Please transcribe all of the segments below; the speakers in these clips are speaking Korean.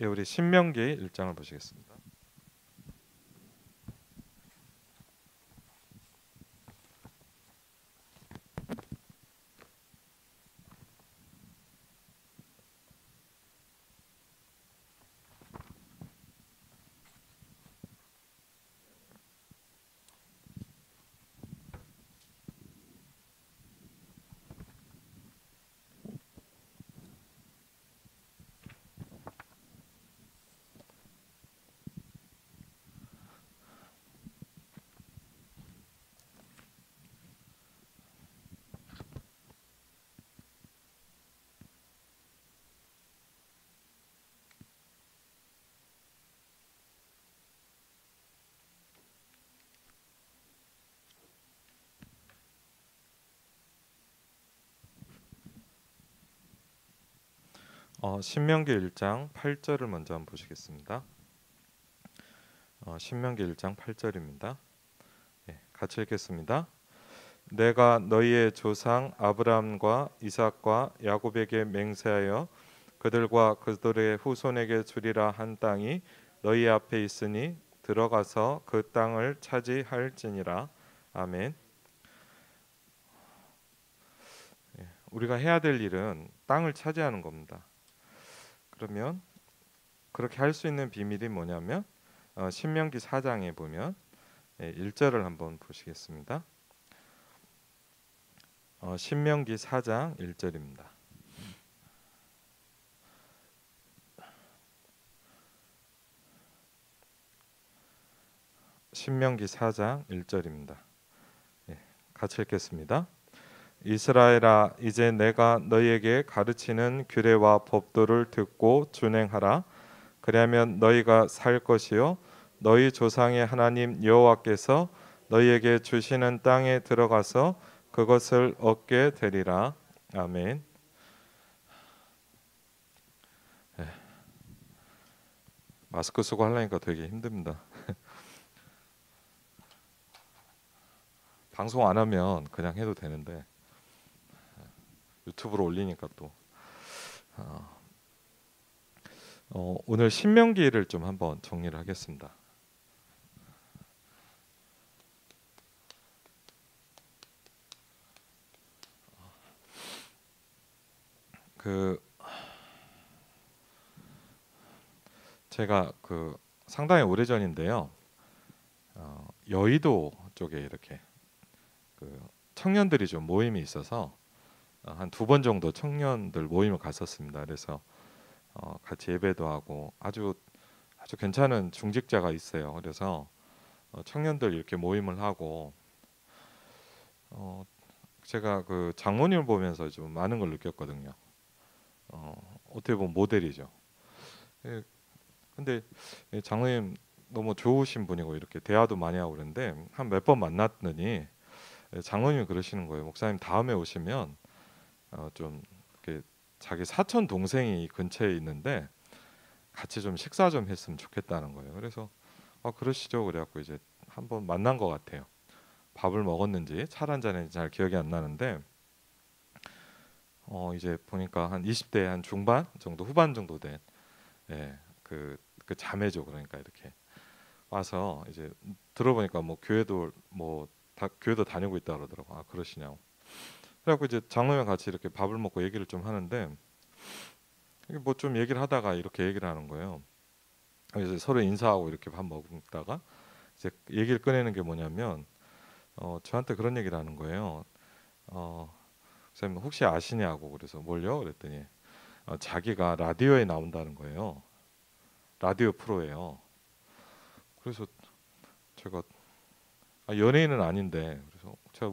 예, 우리 신명기 1장을 보시겠습니다. 신명기 1장 8절을 먼저 한번 보시겠습니다. 신명기 1장 8절입니다. 예, 같이 읽겠습니다. 내가 너희의 조상 아브라함과 이삭과 야곱에게 맹세하여 그들과 그들의 후손에게 주리라 한 땅이 너희 앞에 있으니 들어가서 그 땅을 차지할지니라. 아멘. 예, 우리가 해야 될 일은 땅을 차지하는 겁니다. 그러면 그렇게 할 수 있는 비밀이 뭐냐면 신명기 4장에 보면 1절을 한번 보시겠습니다. 신명기 4장 1절입니다. 신명기 4장 1절입니다. 예, 같이 읽겠습니다. 이스라엘아, 이제 내가 너희에게 가르치는 규례와 법도를 듣고 준행하라. 그리하면 너희가 살 것이요 너희 조상의 하나님 여호와께서 너희에게 주시는 땅에 들어가서 그것을 얻게 되리라. 아멘. 마스크 쓰고 하려니까 되게 힘듭니다. 방송 안 하면 그냥 해도 되는데 유튜브로 올리니까 또 오늘 신명기를 좀 한번 정리를 하겠습니다. 제가 상당히 오래 전인데요. 여의도 쪽에 이렇게 청년들이 좀 모임이 있어서 한 2번 정도 청년들 모임을 갔었습니다. 그래서 같이 예배도 하고 아주 괜찮은 중직자가 있어요. 그래서 청년들 이렇게 모임을 하고 제가 장모님을 보면서 좀 많은 걸 느꼈거든요. 어떻게 보면 모델이죠. 예, 근데 장모님 너무 좋으신 분이고 이렇게 대화도 많이 하고 그랬는데 한 몇 번 만났더니 장모님이 그러시는 거예요. 목사님 다음에 오시면 좀 이렇게 자기 사촌 동생이 근처에 있는데 같이 좀 식사 좀 했으면 좋겠다는 거예요. 그래서 그러시죠. 그래갖고 이제 한번 만난 것 같아요. 밥을 먹었는지 차를 한잔 했는지 잘 기억이 안 나는데 이제 보니까 한 20대 한 중반 정도 후반 정도 된 예, 그 자매죠. 그러니까 이렇게 와서 이제 들어보니까 뭐 교회도 교회도 다니고 있다 그러더라고. 그러시냐고. 그래갖고 이제 장로랑 같이 이렇게 밥을 먹고 얘기를 좀 하는데 뭐 좀 얘기를 하다가 이렇게 얘기를 하는 거예요. 그래서 서로 인사하고 이렇게 밥 먹다가 이제 얘기를 꺼내는 게 뭐냐면 저한테 그런 얘기를 하는 거예요. 선생님 혹시 아시냐고. 그래서 뭘요? 그랬더니 자기가 라디오에 나온다는 거예요. 라디오 프로예요. 그래서 제가 연예인은 아닌데 그래서 제가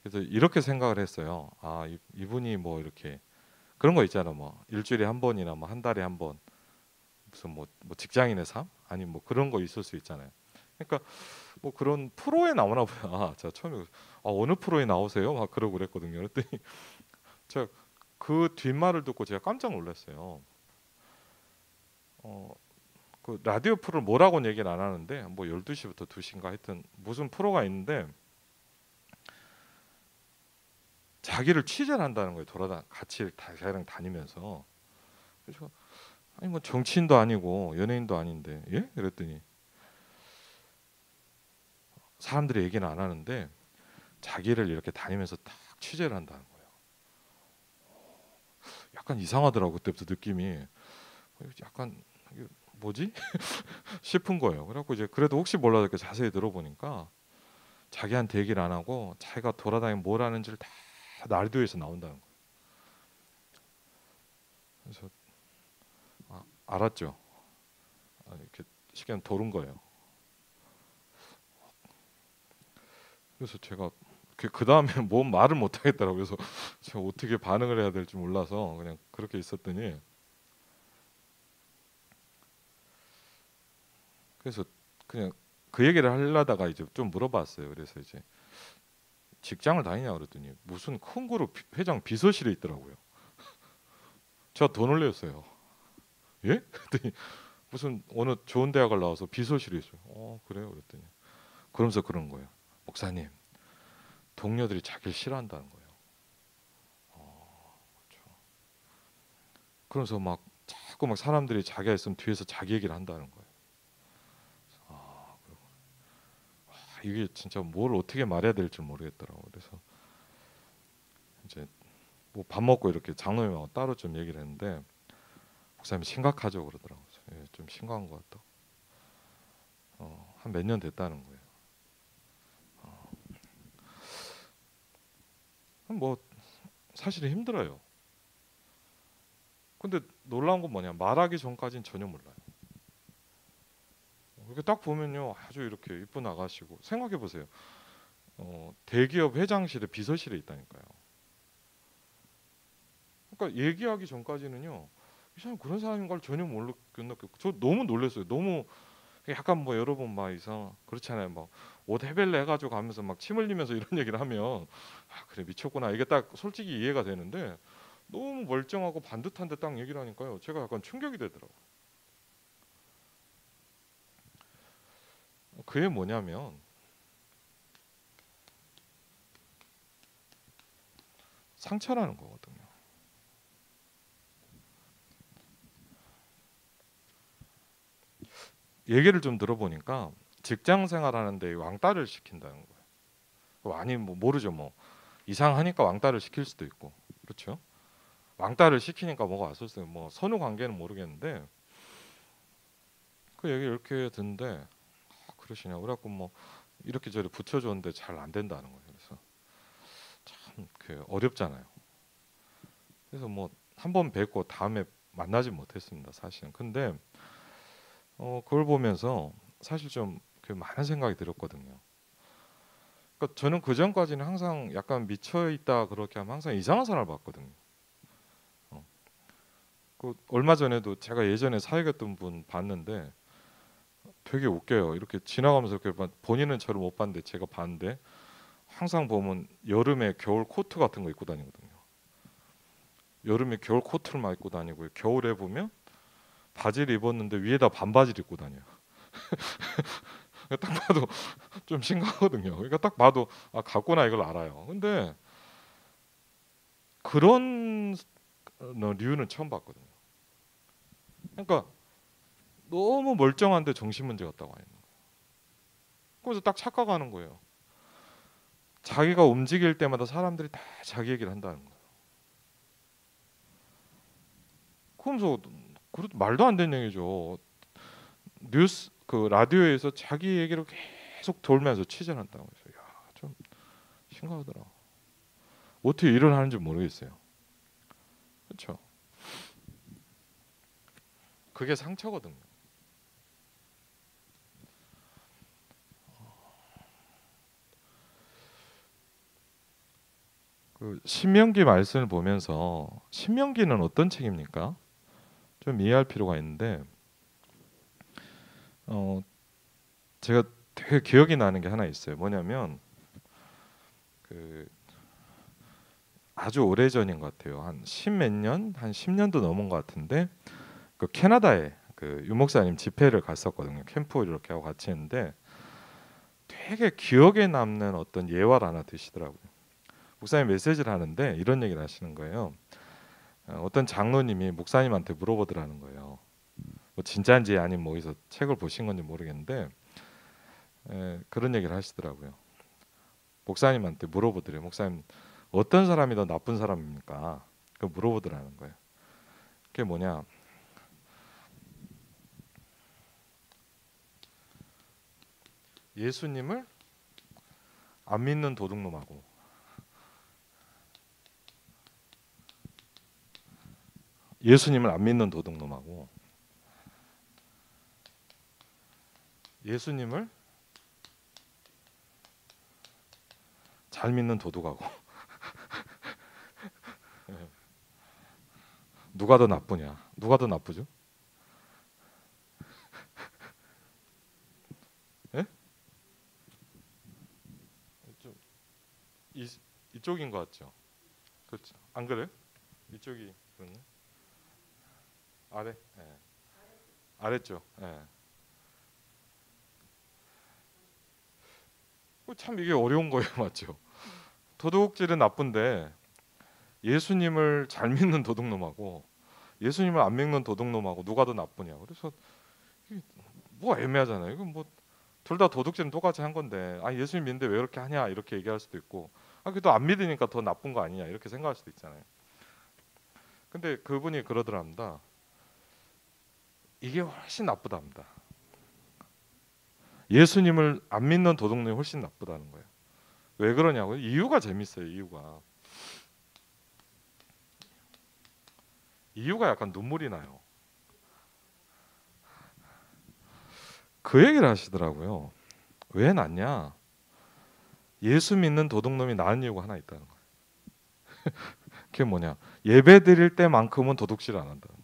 그래서 이렇게 생각을 했어요. 이분이 뭐 이렇게 그런 거 있잖아. 뭐 일주일에 한 번이나 뭐 한 달에 한 번 무슨 뭐 직장인의 삶 아니 뭐 그런 거 있을 수 있잖아요. 그러니까 뭐 그런 프로에 나오나 보야. 제가 처음에 어느 프로에 나오세요? 막 그러고 그랬거든요. 그랬더니 제가 그 뒷말을 듣고 제가 깜짝 놀랐어요. 그 라디오 프로 뭐라고는 얘기를 안 하는데 뭐 12시부터 2시인가 하여튼 무슨 프로가 있는데 자기를 취재를 한다는 거예요. 같이 자기랑 다니면서. 그래서 아니 뭐 정치인도 아니고 연예인도 아닌데 예? 그랬더니 사람들이 얘기는 안 하는데 자기를 이렇게 다니면서 딱 취재를 한다는 거예요. 약간 이상하더라고 그때부터 느낌이 약간 이게 뭐지 싶은 거예요. 그래갖고 이제 그래도 혹시 몰라 이렇게 자세히 들어보니까 자기한테 얘기를 안 하고 자기가 돌아다니면 뭘 하는지를 다 라디오에서 나온다는 거예요. 그래서 알았죠. 이렇게 시간 도른 거예요. 그래서 제가 그 다음에 뭔 말을 못 하겠더라고요. 그래서 제가 어떻게 반응을 해야 될지 몰라서 그냥 그렇게 있었더니 그래서 그냥 그 얘기를 하려다가 이제 좀 물어봤어요. 그래서 이제 직장을 다니냐 그랬더니 무슨 큰 그룹 회장 비서실에 있더라고요. 제가 더 놀랐어요. 예? 그랬더니 무슨 어느 좋은 대학을 나와서 비서실에 있어요. 그래요? 그랬더니 그러면서 그런 거예요. 목사님, 동료들이 자기를 싫어한다는 거예요. 그렇죠. 그러면서 막 자꾸 막 사람들이 자기가 있으면 뒤에서 자기 얘기를 한다는 거예요. 그리고 이게 진짜 뭘 어떻게 말해야 될지 모르겠더라고요. 그래서 이제 뭐 밥 먹고 이렇게 장로님하고 따로 좀 얘기를 했는데 목사님이 심각하죠 그러더라고요. 예, 좀 심각한 것 같다. 한 몇 년 됐다는 거예요. 뭐 사실은 힘들어요. 근데 놀라운 건 뭐냐 말하기 전까지는 전혀 몰라요. 이렇게 딱 보면요 아주 이렇게 이쁜 아가씨고 생각해 보세요. 대기업 회장실에 비서실에 있다니까요. 그러니까 얘기하기 전까지는요 이 사람 그런 사람인 걸 전혀 모르겠고 저 너무 놀랐어요. 너무 약간 뭐 여러분 막 이상 그렇잖아요. 막 옷 헤벨레 해가지고 가면서 막 침 흘리면서 이런 얘기를 하면 그래 미쳤구나 이게 딱 솔직히 이해가 되는데 너무 멀쩡하고 반듯한데 딱 얘기를 하니까요 제가 약간 충격이 되더라고요. 그게 뭐냐면 상처라는 거거든요. 얘기를 좀 들어보니까 직장 생활하는데 왕따를 시킨다는 거예요. 아니 뭐 모르죠 뭐 이상하니까 왕따를 시킬 수도 있고 그렇죠. 왕따를 시키니까 뭐가 왔었어요. 뭐 선후 관계는 모르겠는데 그 얘기 이렇게 듣는데 그러시냐. 그래갖고 뭐 이렇게 저렇게 붙여줬는데 잘 안 된다는 거예요. 그래서 참 그 어렵잖아요. 그래서 뭐 한 번 뵙고 다음에 만나지 못했습니다. 사실은. 근데 그걸 보면서 사실 좀 그 많은 생각이 들었거든요. 그러니까 저는 그 전까지는 항상 약간 미쳐 있다 그렇게 하면 항상 이상한 사람을 봤거든요. 어. 그 얼마 전에도 제가 예전에 사귀었던 분 봤는데 되게 웃겨요. 이렇게 지나가면서 이렇게 본인은 저를 못 봤는데 제가 봤는데 항상 보면 여름에 겨울 코트 같은 거 입고 다니거든요. 여름에 겨울 코트를 막 입고 다니고요. 겨울에 보면 바지를 입었는데 위에다 반바지를 입고 다녀요. 딱 봐도 좀 심각하거든요. 그러니까 딱 봐도 갔구나 이걸 알아요. 근데 그런 류는 처음 봤거든요. 그러니까 너무 멀쩡한데 정신 문제 같다고 하는 거예요. 그래서 딱 착각하는 거예요. 자기가 움직일 때마다 사람들이 다 자기 얘기를 한다는 거예요. 그러면서 말도 안 되는 얘기죠. 뉴스 그 라디오에서 자기 얘기를 계속 돌면서 취재를 한다고 해서 좀 심각하더라. 어떻게 일을 하는지 모르겠어요. 그렇죠? 그게 상처거든요. 그 신명기 말씀을 보면서 신명기는 어떤 책입니까? 좀 이해할 필요가 있는데 어, 제가 되게 기억이 나는 게 하나 있어요. 뭐냐면 그 아주 오래 전인 것 같아요. 한 십몇 년, 한 10년도 넘은 것 같은데 그 캐나다에 그 유목사님 집회를 갔었거든요. 캠프 이렇게 하고 같이 했는데 되게 기억에 남는 어떤 예화를 하나 드시더라고요. 목사님 메시지를 하는데 이런 얘기를 하시는 거예요. 어떤 장로님이 목사님한테 물어보더라는 거예요. 뭐 진짜인지 아니면 뭐 어디서 책을 보신 건지 모르겠는데 그런 얘기를 하시더라고요. 목사님한테 물어보더래요. 목사님 어떤 사람이 더 나쁜 사람입니까? 그 물어보더라는 거예요. 그게 뭐냐? 예수님을 안 믿는 도둑놈하고 예수님을 안 믿는 도둑놈하고 예수님을 잘 믿는 도둑하고 누가 더 나쁘냐? 누가 더 나쁘죠? 예? 좀 이쪽인 것 같죠? 그렇죠? 안 그래요? 이쪽이 그렇네. 아래, 예. 아래쪽. 예. 참 이게 어려운 거예요, 맞죠? 도둑질은 나쁜데 예수님을 잘 믿는 도둑놈하고 예수님을 안 믿는 도둑놈하고 누가 더 나쁘냐? 그래서 뭐 애매하잖아요. 이건 뭐 둘 다 도둑질은 똑같이 한 건데 아 예수님 믿는데 왜 그렇게 하냐 이렇게 얘기할 수도 있고 아 그래도 안 믿으니까 더 나쁜 거 아니냐 이렇게 생각할 수도 있잖아요. 근데 그분이 그러더랍니다. 이게 훨씬 나쁘답니다. 예수님을 안 믿는 도둑놈이 훨씬 나쁘다는 거예요. 왜 그러냐고요? 이유가 재밌어요. 이유가 약간 눈물이 나요. 그 얘기를 하시더라고요. 왜 낫냐? 예수 믿는 도둑놈이 나은 이유가 하나 있다는 거예요. 그게 뭐냐? 예배 드릴 때만큼은 도둑질 안 한다는 거예요.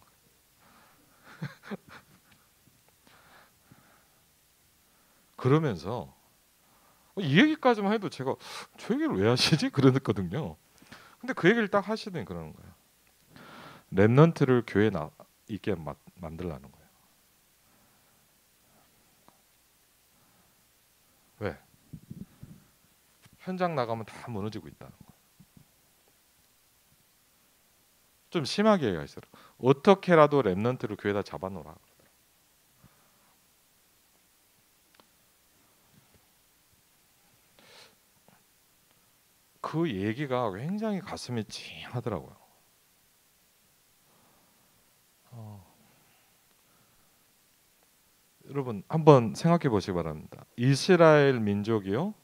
그러면서 이 얘기까지만 해도 제가 저 얘기를 왜 하시지? 그랬거든요. 근데 그 얘기를 딱 하시더니 그러는 거예요. 렘넌트를 교회에 있게 만들라는 거예요. 왜? 현장 나가면 다 무너지고 있다는 거예요. 좀 심하게 얘기하시더라고요. 어떻게라도 렘넌트를 교회에다 잡아놓으라. 그 얘기가 굉장히 가슴이 찡하더라고요. 여러분 한번 생각해 보시기 바랍니다. 이스라엘 민족이요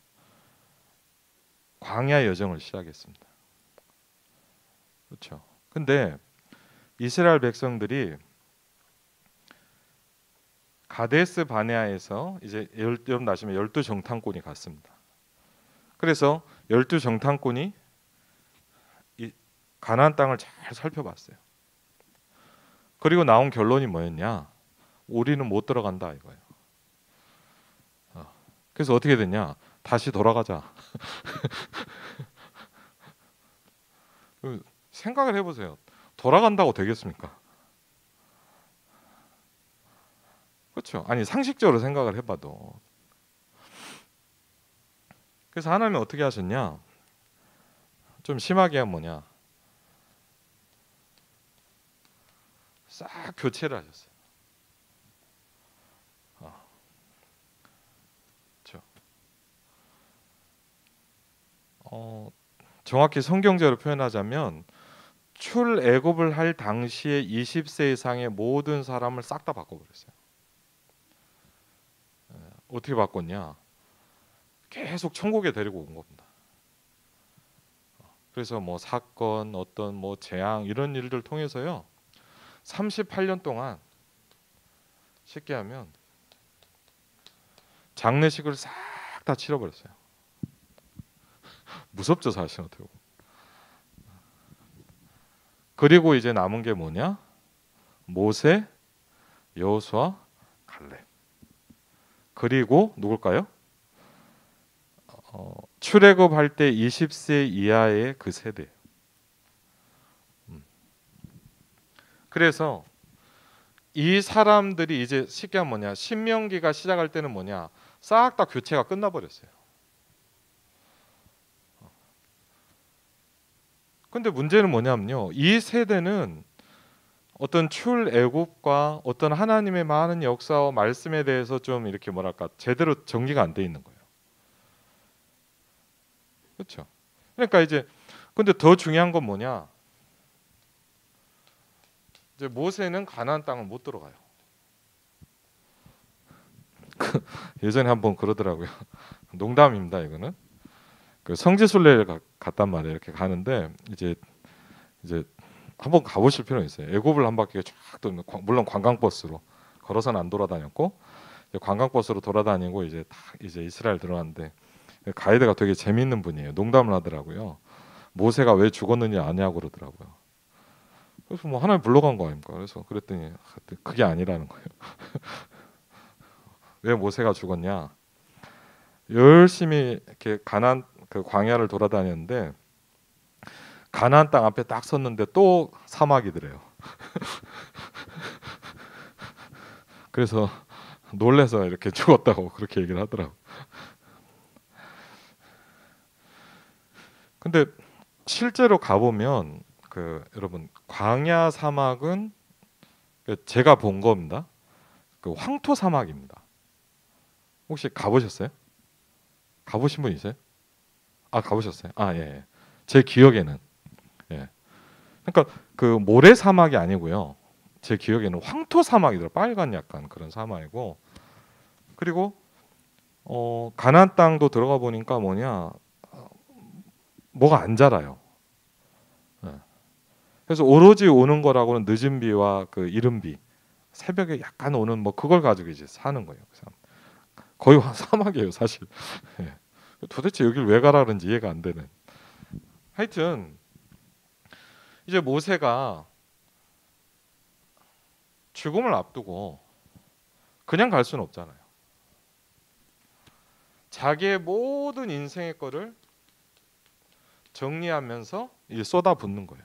광야 여정을 시작했습니다. 그렇죠. 근데 이스라엘 백성들이 가데스 바네아에서 이제 여름 나시면 12정탐꾼이 갔습니다. 그래서 12정탐꾼이 이 가나안 땅을 잘 살펴봤어요. 그리고 나온 결론이 뭐였냐? 우리는 못 들어간다 이거예요. 그래서 어떻게 됐냐? 다시 돌아가자. 생각을 해보세요. 돌아간다고 되겠습니까? 그렇죠. 아니 상식적으로 생각을 해봐도. 그래서 하나님은 어떻게 하셨냐? 좀 심하게 하면 뭐냐? 싹 교체를 하셨어요. 그렇죠. 정확히 성경적으로 표현하자면 출애굽을 할 당시에 20세 이상의 모든 사람을 싹 다 바꿔버렸어요. 어떻게 바꿨냐? 계속 천국에 데리고 온 겁니다. 그래서 뭐 사건, 어떤 뭐 재앙 이런 일들 통해서요. 38년 동안 쉽게 하면 장례식을 싹 다 치러버렸어요. 무섭죠 사실 어떻게 보면. 그리고 이제 남은 게 뭐냐? 모세, 여호수아, 갈렙. 그리고 누굴까요? 출애굽할 때 20세 이하의 그 세대. 그래서 이 사람들이 이제 쉽게 하면 뭐냐? 신명기가 시작할 때는 뭐냐? 싹 다 교체가 끝나버렸어요. 근데 문제는 뭐냐면요. 이 세대는 어떤 출애굽과 어떤 하나님의 많은 역사와 말씀에 대해서 좀 이렇게 뭐랄까 제대로 정리가 안 돼 있는 거예요. 그렇죠? 그러니까 이제 근데 더 중요한 건 뭐냐? 이제 모세는 가나안 땅을 못 들어가요. 예전에 한번 그러더라고요. 농담입니다, 이거는. 그 성지순례를 갔단 말이에요. 이렇게 가는데 이제 한번 가보실 필요는 있어요. 애굽을 한 바퀴 쫙 돌면 물론 관광버스로 걸어서는 안 돌아다녔고 관광버스로 돌아다니고 이제 다 이제 이스라엘 들어갔는데 가이드가 되게 재밌는 분이에요. 농담을 하더라고요. 모세가 왜 죽었느냐 아냐고 그러더라고요. 그래서 뭐 하나님 불러간 거 아닙니까? 그래서 그랬더니 그게 아니라는 거예요. 왜 모세가 죽었냐? 열심히 이렇게 가나안 그 광야를 돌아다녔는데 가나안 땅 앞에 딱 섰는데 또 사막이더래요. 그래서 놀래서 이렇게 죽었다고 그렇게 얘기를 하더라고. 근데 실제로 가보면 그 여러분 광야 사막은 제가 본 겁니다. 그 황토 사막입니다. 혹시 가보셨어요? 가보신 분 있어요? 아 가보셨어요? 아 예. 예. 제 기억에는 예. 그러니까 그 모래 사막이 아니고요. 제 기억에는 황토 사막이더라고요. 빨간 약간 그런 사막이고 그리고 가나안 땅도 들어가 보니까 뭐냐 뭐가 안 자라요. 예. 그래서 오로지 오는 거라고는 늦은 비와 그 이른 비, 새벽에 약간 오는 뭐 그걸 가지고 이제 사는 거예요. 그 사람. 거의 사막이에요, 사실. 예. 도대체 여길 왜 가라 그런지 이해가 안 되는. 하여튼 이제 모세가 죽음을 앞두고 그냥 갈 수는 없잖아요. 자기의 모든 인생의 거를 정리하면서 이제 쏟아붓는 거예요.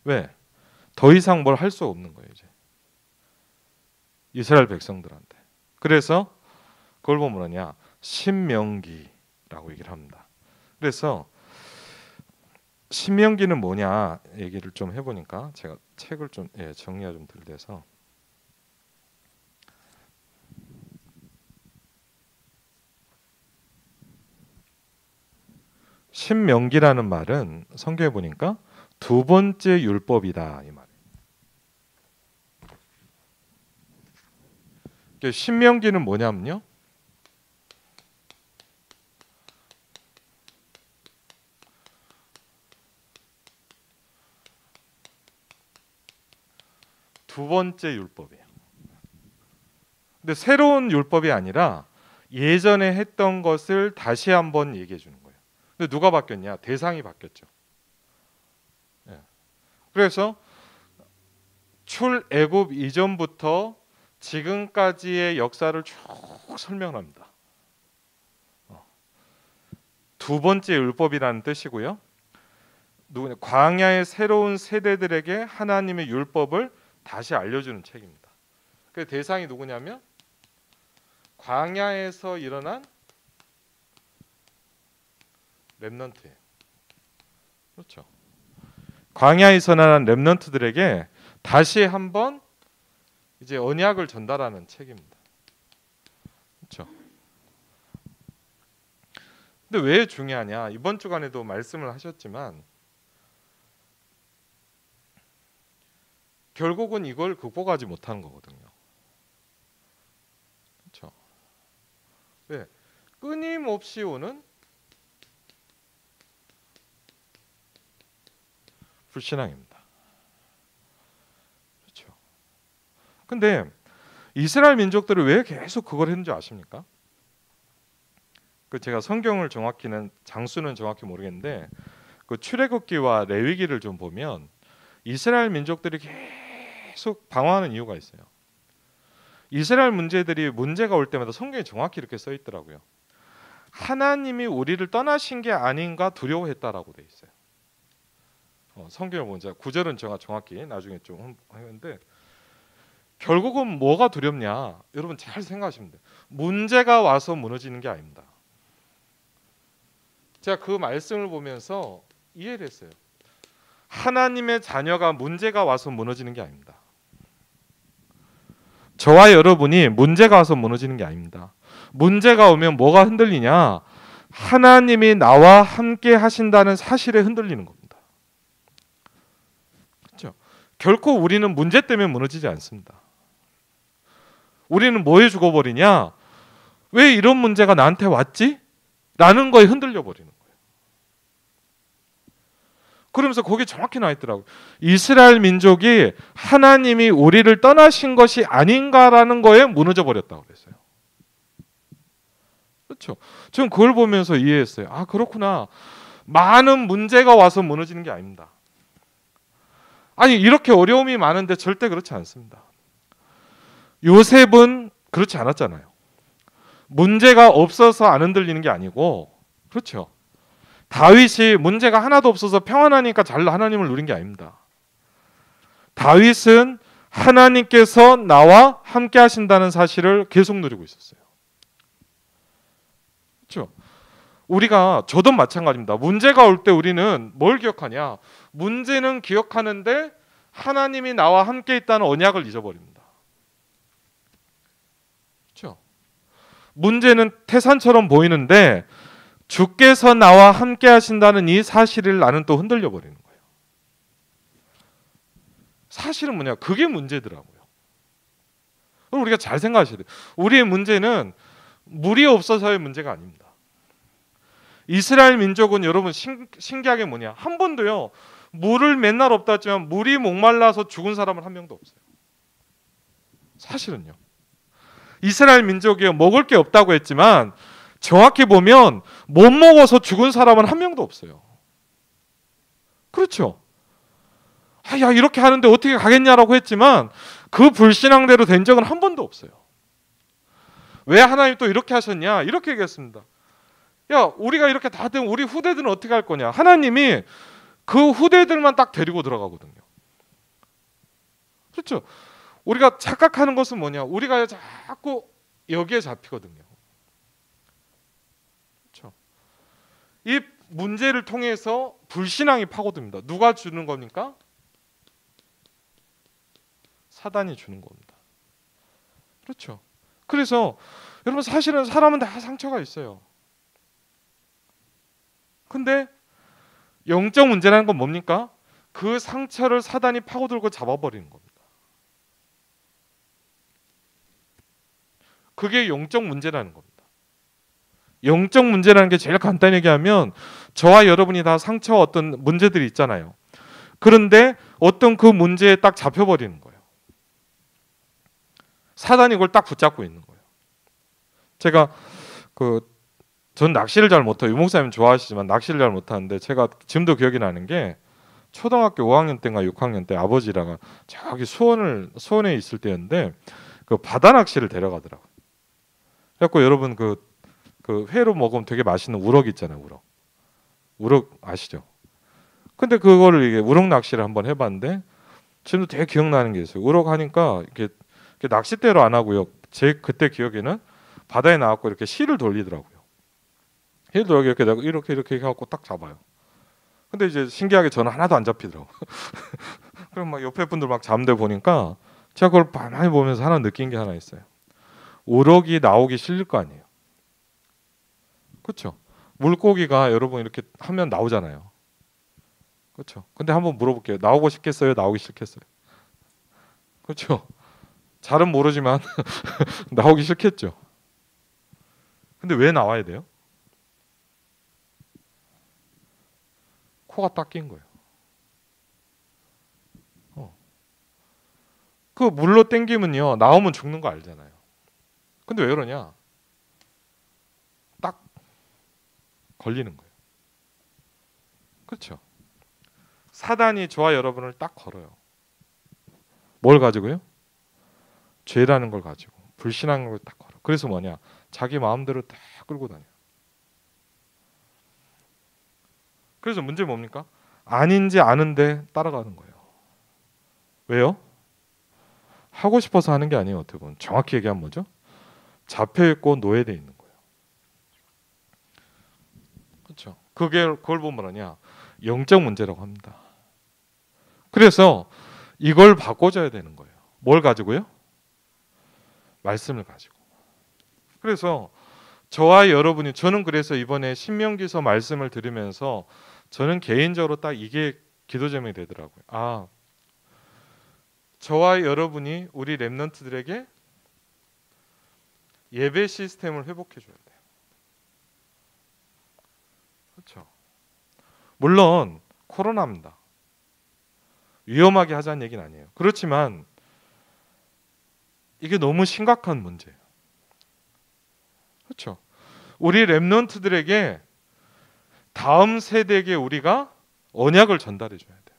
왜? 더 이상 뭘 할 수 없는 거예요, 이제. 이스라엘 백성들한테. 그래서 그걸 보면 뭐냐? 신명기라고 얘기를 합니다. 그래서 신명기는 뭐냐 얘기를 좀 해보니까 제가 책을 좀 정리가 좀 덜 돼서 신명기라는 말은 성경에 보니까 두 번째 율법이다 이 말이에요. 신명기는 뭐냐면요. 두 번째 율법이에요. 근데 새로운 율법이 아니라 예전에 했던 것을 다시 한번 얘기해 주는 거예요. 근데 누가 바뀌었냐? 대상이 바뀌었죠. 예. 그래서 출애굽 이전부터 지금까지의 역사를 쭉 설명합니다. 두 번째 율법이라는 뜻이고요. 광야의 새로운 세대들에게 하나님의 율법을 다시 알려주는 책입니다. 그 대상이 누구냐면 광야에서 일어난 렘넌트예요. 그렇죠. 광야에서 난 렘넌트들에게 다시 한번 이제 언약을 전달하는 책입니다. 그렇죠. 근데 왜 중요하냐? 이번 주간에도 말씀을 하셨지만 결국은 이걸 극복하지 못하는 거거든요. 그렇죠. 왜? 끊임없이 오는 불신앙입니다. 그렇죠. 근데 이스라엘 민족들이 왜 계속 그걸 했는지 아십니까? 그 제가 성경을 정확히는 장수는 정확히 모르겠는데 그 출애굽기와 레위기를 좀 보면 이스라엘 민족들이 계속 방황하는 이유가 있어요. 이스라엘 문제가 올 때마다 성경에 정확히 이렇게 써 있더라고요. 하나님이 우리를 떠나신 게 아닌가 두려워했다라고 돼 있어요. 성경을 보자 구절은 제가 정확히 나중에 좀 하는데 결국은 뭐가 두렵냐? 여러분 잘 생각하시면 돼요. 문제가 와서 무너지는 게 아닙니다. 제가 그 말씀을 보면서 이해를 했어요. 하나님의 자녀가 문제가 와서 무너지는 게 아닙니다. 저와 여러분이 문제가 와서 무너지는 게 아닙니다. 문제가 오면 뭐가 흔들리냐? 하나님이 나와 함께 하신다는 사실에 흔들리는 겁니다. 그렇죠? 결코 우리는 문제 때문에 무너지지 않습니다. 우리는 뭐에 죽어버리냐? 왜 이런 문제가 나한테 왔지? 라는 거에 흔들려 버리는 거예요. 그러면서 거기 정확히 나와 있더라고요. 이스라엘 민족이 하나님이 우리를 떠나신 것이 아닌가라는 거에 무너져 버렸다고 그랬어요. 그렇죠? 저는 그걸 보면서 이해했어요. 아, 그렇구나. 많은 문제가 와서 무너지는 게 아닙니다. 아니, 이렇게 어려움이 많은데 절대 그렇지 않습니다. 요셉은 그렇지 않았잖아요. 문제가 없어서 안 흔들리는 게 아니고, 그렇죠? 다윗이 문제가 하나도 없어서 평안하니까 잘 하나님을 누린 게 아닙니다. 다윗은 하나님께서 나와 함께 하신다는 사실을 계속 누리고 있었어요. 그렇죠? 저도 마찬가지입니다. 문제가 올 때 우리는 뭘 기억하냐? 문제는 기억하는데 하나님이 나와 함께 있다는 언약을 잊어버립니다. 그렇죠? 문제는 태산처럼 보이는데 주께서 나와 함께 하신다는 이 사실을 나는 또 흔들려 버리는 거예요. 사실은 뭐냐? 그게 문제더라고요. 그럼 우리가 잘 생각하셔야 돼요. 우리의 문제는 물이 없어서의 문제가 아닙니다. 이스라엘 민족은 여러분 신기하게 뭐냐? 한 번도요 물을 맨날 없다 했지만 물이 목말라서 죽은 사람은 한 명도 없어요. 사실은요. 이스라엘 민족이 먹을 게 없다고 했지만 정확히 보면 못 먹어서 죽은 사람은 한 명도 없어요. 그렇죠? 아, 야, 이렇게 하는데 어떻게 가겠냐라고 했지만 그 불신앙대로 된 적은 한 번도 없어요. 왜 하나님 또 이렇게 하셨냐? 이렇게 얘기했습니다. 야, 우리가 이렇게 다 되면 우리 후대들은 어떻게 할 거냐? 하나님이 그 후대들만 딱 데리고 들어가거든요. 그렇죠? 우리가 착각하는 것은 뭐냐? 우리가 자꾸 여기에 잡히거든요. 그렇죠? 이 문제를 통해서 불신앙이 파고듭니다. 누가 주는 겁니까? 사단이 주는 겁니다. 그렇죠? 그래서 여러분 사실은 사람은 다 상처가 있어요. 근데 영적 문제라는 건 뭡니까? 그 상처를 사단이 파고들고 잡아버리는 겁니다. 그게 영적 문제라는 겁니다. 영적 문제라는 게 제일 간단히 얘기하면 저와 여러분이 다 상처와 어떤 문제들이 있잖아요. 그런데 어떤 그 문제에 딱 잡혀버리는 거예요. 사단이 그걸 딱 붙잡고 있는 거예요. 제가 전 낚시를 잘 못해요. 유 목사님 좋아하시지만 낚시를 잘 못하는데 제가 지금도 기억이 나는 게 초등학교 5학년 때인가 6학년 때 아버지랑 저기 수원에 있을 때였는데 그 바다 낚시를 데려가더라고요. 그래갖고 여러분 그 회로 먹으면 되게 맛있는 우럭 있잖아요. 우럭 아시죠? 근데 그거를 이게 우럭 낚시를 한번 해봤는데 지금도 되게 기억나는 게 있어요. 우럭 하니까 이렇게 낚싯대로 안 하고요. 제 그때 기억에는 바다에 나왔고 이렇게 실을 돌리더라고요. 실을 돌리고 이렇게 해갖고 딱 잡아요. 근데 이제 신기하게 저는 하나도 안 잡히더라고. 그럼 막 옆에 분들 막 잡는데 보니까 제가 그걸 많이 보면서 하나 느낀 게 하나 있어요. 우럭이 나오기 싫을 거 아니에요. 그렇죠? 물고기가 여러분 이렇게 하면 나오잖아요. 그렇죠? 근데 한번 물어볼게요. 나오고 싶겠어요? 나오기 싫겠어요? 그렇죠? 잘은 모르지만 나오기 싫겠죠. 근데 왜 나와야 돼요? 코가 딱 낀 거예요. 그 물로 땡기면요 나오면 죽는 거 알잖아요. 근데 왜 그러냐? 딱 걸리는 거예요. 그렇죠? 사단이 저와 여러분을 딱 걸어요. 뭘 가지고요? 죄라는 걸 가지고 불신한 걸 딱 걸어. 그래서 뭐냐? 자기 마음대로 딱 끌고 다녀요. 그래서 문제 뭡니까? 아닌지 아는데 따라가는 거예요. 왜요? 하고 싶어서 하는 게 아니에요. 어떻게 보면 정확히 얘기하면 뭐죠? 잡혀있고 노예되어 있는 거예요. 그렇죠? 그걸 보면 뭐냐? 영적 문제라고 합니다. 그래서 이걸 바꿔줘야 되는 거예요. 뭘 가지고요? 말씀을 가지고. 그래서 저와 여러분이, 저는 그래서 이번에 신명기서 말씀을 들으면서 저는 개인적으로 딱 이게 기도 제목이 되더라고요. 아, 저와 여러분이 우리 렘넌트들에게 예배 시스템을 회복해 줘야 돼요. 그렇죠? 물론 코로나입니다. 위험하게 하자는 얘기는 아니에요. 그렇지만 이게 너무 심각한 문제예요. 그렇죠? 우리 렘넌트들에게, 다음 세대에게 우리가 언약을 전달해 줘야 돼요.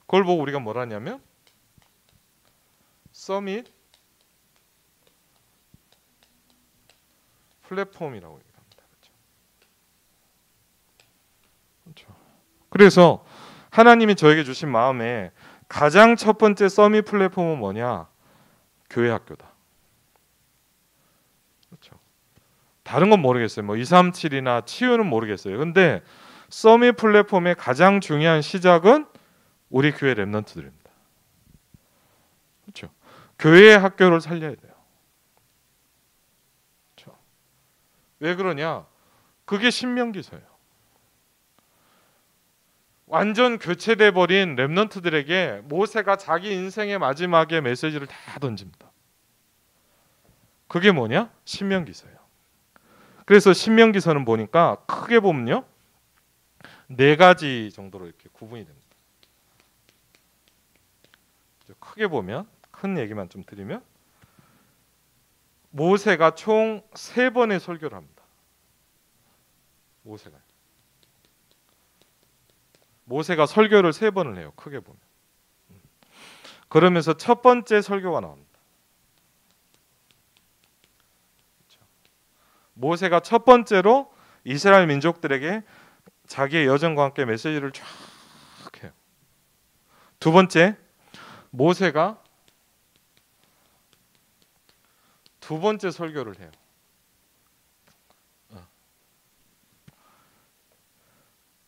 그걸 보고 우리가 뭘 하냐면 서밋 플랫폼이라고 얘기합니다. 그렇죠? 그래서 하나님이 저에게 주신 마음에 가장 첫 번째 서밋 플랫폼은 뭐냐? 교회 학교다. 그렇죠? 다른 건 모르겠어요. 뭐 237이나 치유는 모르겠어요. 근데 서밋 플랫폼의 가장 중요한 시작은 우리 교회 렘넌트들입니다. 그렇죠? 교회의 학교를 살려야 돼요. 그렇죠? 왜 그러냐? 그게 신명기서예요. 완전 교체돼 버린 렘넌트들에게 모세가 자기 인생의 마지막에 메시지를 다 던집니다. 그게 뭐냐? 신명기서예요. 그래서 신명기서는 보니까 크게 보면요, 4가지 정도로 이렇게 구분이 됩니다. 크게 보면, 큰 얘기만 좀 드리면, 모세가 총 3번의 설교를 합니다. 모세가 설교를 3번을 해요. 크게 보면. 그러면서 첫 번째 설교가 나옵니다. 모세가 첫 번째로 이스라엘 민족들에게 자기의 여정과 함께 메시지를 쫙 해요. 두 번째, 모세가 두 번째 설교를 해요.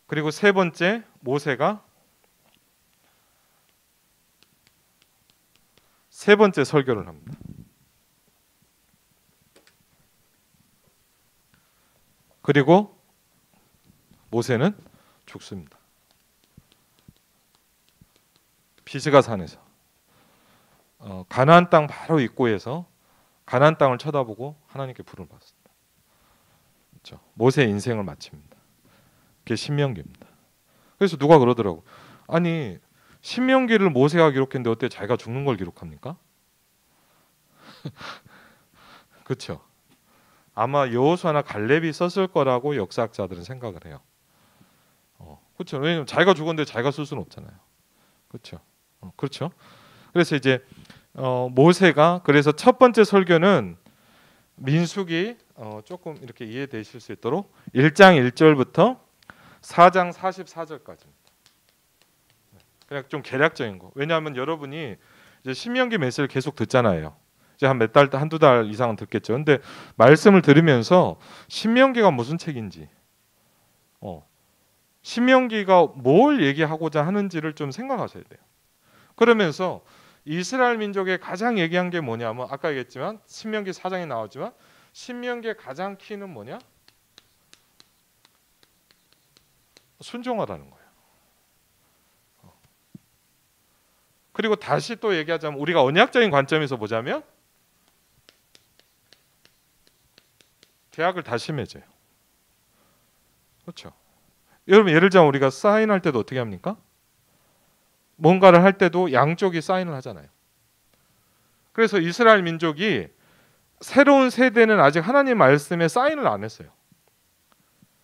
그리고 세 번째, 모세가 세 번째 설교를 합니다. 그리고 모세는 죽습니다. 비스가 산에서 가나안 땅 바로 입구에서 가나안 땅을 쳐다보고 하나님께 부름을 받습니다. 그렇죠? 모세의 인생을 마칩니다. 그게 신명기입니다. 그래서 누가 그러더라고. 아니, 신명기를 모세가 기록했는데 어떻게 자기가 죽는 걸 기록합니까? 그렇죠? 아마 여호수아나 갈렙이 썼을 거라고 역사학자들은 생각을 해요. 그렇죠? 왜냐하면 자기가 죽었는데 자기가 쓸 수는 없잖아요. 그렇죠? 그렇죠? 그래서 이제 모세가, 그래서 첫 번째 설교는 민수기 조금 이렇게 이해되실 수 있도록 1장 1절부터 4장 44절까지입니다. 그냥 좀 개략적인 거. 왜냐하면 여러분이 이제 신명기 메시지를 계속 듣잖아요. 이제 한 몇 달, 한두 달 이상은 듣겠죠. 근데 말씀을 들으면서 신명기가 무슨 책인지, 신명기가 뭘 얘기하고자 하는지를 좀 생각하셔야 돼요. 그러면서 이스라엘 민족의 가장 얘기한 게 뭐냐면, 아까 얘기했지만 신명기 4장에 나오지만 신명기의 가장 키는 뭐냐? 순종하라는 거예요. 그리고 다시 또 얘기하자면, 우리가 언약적인 관점에서 보자면 계약을 다시 맺어요. 그렇죠? 여러분, 예를 들자면 우리가 사인할 때도 어떻게 합니까? 뭔가를 할 때도 양쪽이 사인을 하잖아요. 그래서 이스라엘 민족이 새로운 세대는 아직 하나님 말씀에 사인을 안 했어요.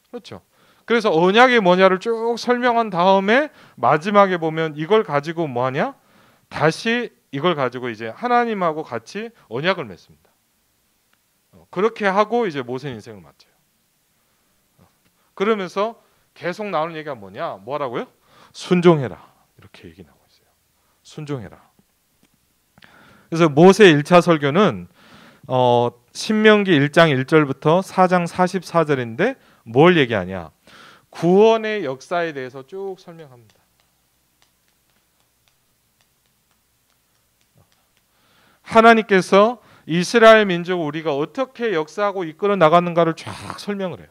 그렇죠? 그래서 언약이 뭐냐를 쭉 설명한 다음에 마지막에 보면 이걸 가지고 뭐하냐? 다시 이걸 가지고 이제 하나님하고 같이 언약을 맺습니다. 그렇게 하고 이제 모세 인생을 마쳐요. 그러면서 계속 나오는 얘기가 뭐냐? 뭐라고요? 순종해라. 이렇게 얘기 나오고 있어요. 순종해라. 그래서 모세 1차 설교는 신명기 1장 1절부터 4장 44절인데 뭘 얘기하냐? 구원의 역사에 대해서 쭉 설명합니다. 하나님께서 이스라엘 민족을 우리가 어떻게 역사하고 이끌어 나가는가를 쫙 설명을 해요.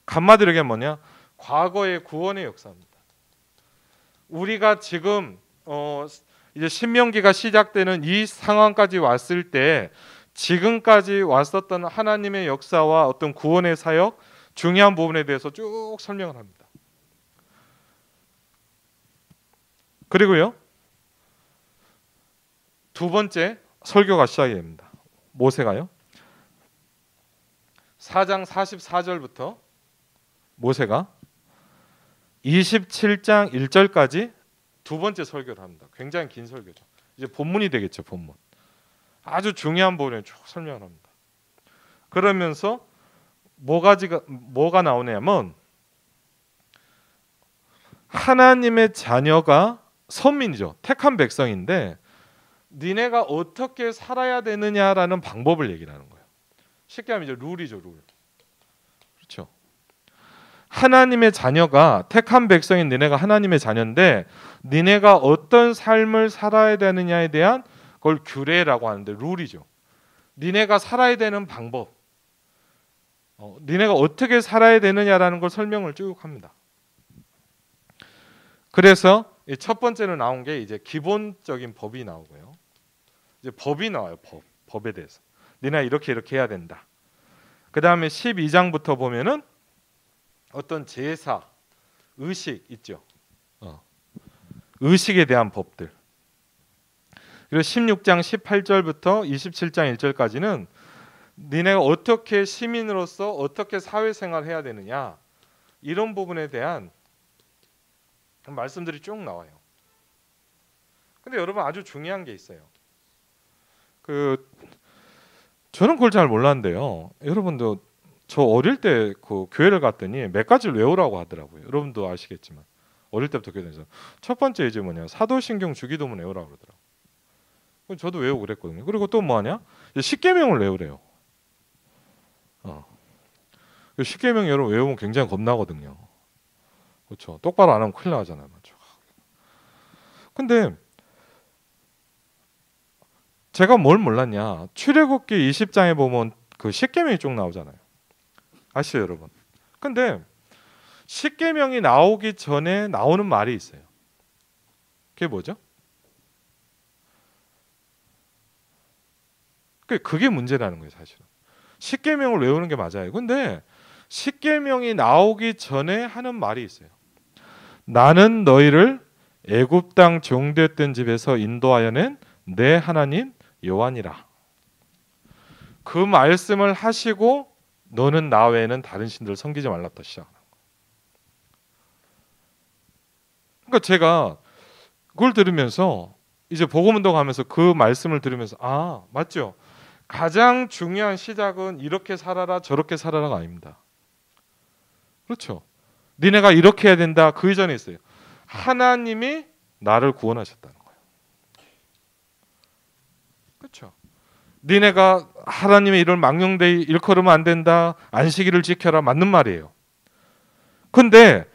한마디로 얘기하면 뭐냐? 과거의 구원의 역사입니다. 우리가 지금 이제 신명기가 시작되는 이 상황까지 왔을 때 지금까지 왔었던 하나님의 역사와 어떤 구원의 사역, 중요한 부분에 대해서 쭉 설명을 합니다. 그리고요, 두 번째 설교가 시작이 됩니다. 모세가요, 4장 44절부터 모세가 27장 1절까지 두 번째 설교를 합니다. 굉장히 긴 설교죠. 이제 본문이 되겠죠. 본문. 아주 중요한 부분을 쭉 설명을 합니다. 그러면서 뭐가 나오냐면 하나님의 자녀가 선민이죠. 택한 백성인데 니네가 어떻게 살아야 되느냐라는 방법을 얘기를 하는 거예요. 쉽게 하면 이제 룰이죠. 룰. 그렇죠. 하나님의 자녀가, 택한 백성인 니네가 하나님의 자녀인데 니네가 어떤 삶을 살아야 되느냐에 대한 그걸 규례라고 하는데, 룰이죠. 니네가 살아야 되는 방법, 니네가 어떻게 살아야 되느냐라는 걸 설명을 쭉 합니다. 그래서 첫 번째로 나온 게 이제 기본적인 법이 나오고요. 이제 법이 나와요. 법에 대해서. 니네가 이렇게 해야 된다. 그 다음에 12장부터 보면은 어떤 제사, 의식 있죠. 의식에 대한 법들. 그리고 16장 18절부터 27장 1절까지는 니네가 어떻게 시민으로서 어떻게 사회생활을 해야 되느냐, 이런 부분에 대한 말씀들이 쭉 나와요. 근데 여러분, 아주 중요한 게 있어요. 저는 그걸 잘 몰랐는데요. 여러분도 저 어릴 때 그 교회를 갔더니 몇 가지를 외우라고 하더라고요. 여러분도 아시겠지만 어릴 때부터 교회 다니면서 첫 번째 이제 사도신경 주기도문 외우라고 그러더라고요. 저도 외우고 그랬거든요. 그리고 또 뭐하냐? 십계명을 외우래요. 십계명 여러분 외우면 굉장히 겁나거든요. 그렇죠. 똑바로 안 하면 큰일 나잖아요. 맞죠? 근데 제가 뭘 몰랐냐? 출애굽기 20장에 보면 그 십계명이 쭉 나오잖아요. 아시죠, 여러분? 근데 십계명이 나오기 전에 나오는 말이 있어요. 그게 뭐죠? 그게 문제라는 거예요, 사실은. 십계명을 외우는 게 맞아요. 근데 십계명이 나오기 전에 하는 말이 있어요. 나는 너희를 애굽 땅 종되었던 집에서 인도하여 낸 내 하나님 여호와니라. 그 말씀을 하시고 너는 나 외에는 다른 신들을 섬기지 말라부터 시작하는 거예요. 그러니까 제가 그걸 들으면서 이제 복음운동하면서 그 말씀을 들으면서 맞죠? 가장 중요한 시작은 이렇게 살아라 저렇게 살아라가 아닙니다. 그렇죠? 니네가 이렇게 해야 된다. 그 이전에 있어요. 하나님이 나를 구원하셨다는 거예요. 그렇죠? 니네가 하나님의 일을 망령되이 일컬으면 안 된다. 안식일을 지켜라. 맞는 말이에요. 근데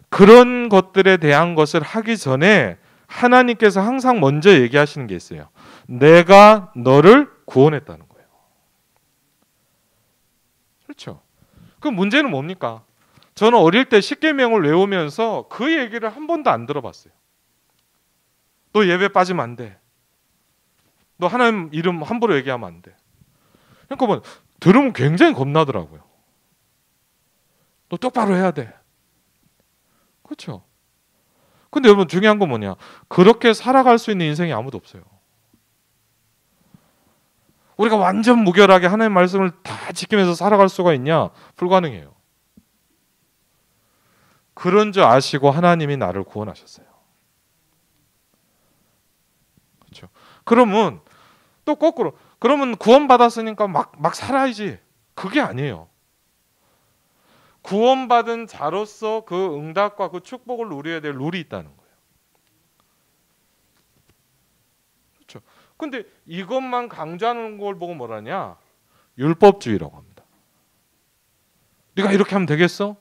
그런 것들에 대한 것을 하기 전에 하나님께서 항상 먼저 얘기하시는 게 있어요. 내가 너를 구원했다는 거예요. 그렇죠? 그 문제는 뭡니까? 저는 어릴 때 십계명을 외우면서 그 얘기를 한 번도 안 들어봤어요. 너 예배 빠지면 안 돼. 너 하나님 이름 함부로 얘기하면 안 돼. 그러니까 들으면 굉장히 겁나더라고요. 너 똑바로 해야 돼. 그렇죠? 근데 여러분, 중요한 건 뭐냐? 그렇게 살아갈 수 있는 인생이 아무도 없어요. 우리가 완전 무결하게 하나님의 말씀을 다 지키면서 살아갈 수가 있냐? 불가능해요. 그런 줄 아시고 하나님이 나를 구원하셨어요. 그렇죠? 그러면 또 거꾸로, 그러면 구원받았으니까 막 살아야지. 그게 아니에요. 구원받은 자로서 그 응답과 그 축복을 누려야 될 룰이 있다는 거예요. 그렇죠? 근데 이것만 강조하는 걸 보고 뭐라냐? 율법주의라고 합니다. 네가 이렇게 하면 되겠어?